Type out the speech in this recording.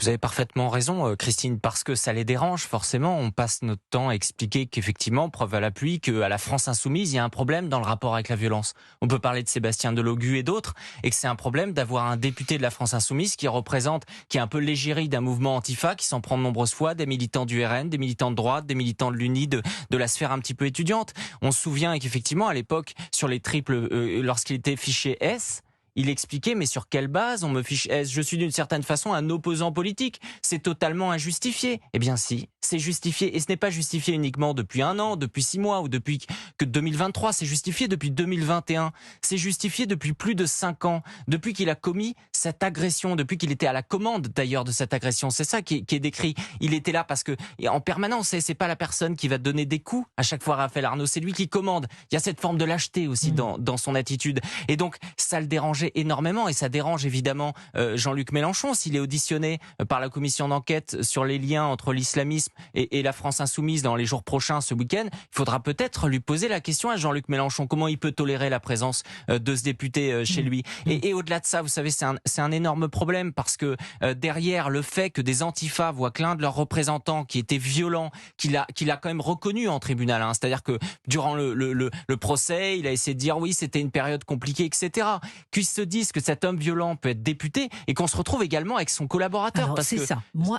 Vous avez parfaitement raison, Christine, parce que ça les dérange, forcément. On passe notre temps à expliquer qu'effectivement, preuve à l'appui, qu'à la France insoumise, il y a un problème dans le rapport avec la violence. On peut parler de Sébastien Delogu et d'autres, et que c'est un problème d'avoir un député de la France insoumise qui est un peu l'égérie d'un mouvement antifa, qui s'en prend de nombreuses fois, des militants du RN, des militants de droite, des militants de l'UNI, de la sphère un petit peu étudiante. On se souvient qu'effectivement, à l'époque, sur les triples, lorsqu'il était fiché S, il expliquait, mais sur quelle base on me fiche S? Je suis d'une certaine façon un opposant politique. C'est totalement injustifié. Eh bien si, c'est justifié. Et ce n'est pas justifié uniquement depuis 1 an, depuis 6 mois ou depuis que 2023. C'est justifié depuis 2021. C'est justifié depuis plus de 5 ans. Depuis qu'il a commis cette agression, depuis qu'il était à la commande d'ailleurs de cette agression. C'est ça qui est décrit. Il était là parce que, en permanence, c'est pas la personne qui va donner des coups à chaque fois Raphaël Arnaud. C'est lui qui commande. Il y a cette forme de lâcheté aussi dans son attitude. Et donc, ça le dérangeait énormément, et ça dérange évidemment Jean-Luc Mélenchon s'il est auditionné par la commission d'enquête sur les liens entre l'islamisme et la France insoumise dans les jours prochains, ce week-end. Il faudra peut-être lui poser la question à Jean-Luc Mélenchon, comment il peut tolérer la présence de ce député chez lui. Et au-delà de ça, vous savez, c'est un énorme problème, parce que derrière le fait que des antifas voient que l'un de leurs représentants qui était violent, qu'il a quand même reconnu en tribunal, hein, c'est-à-dire que durant le procès, il a essayé de dire oui, c'était une période compliquée, etc., qu'ils se disent que cet homme violent peut être député, et qu'on se retrouve également avec son collaborateur. Alors Parce c'est que ça. Moi,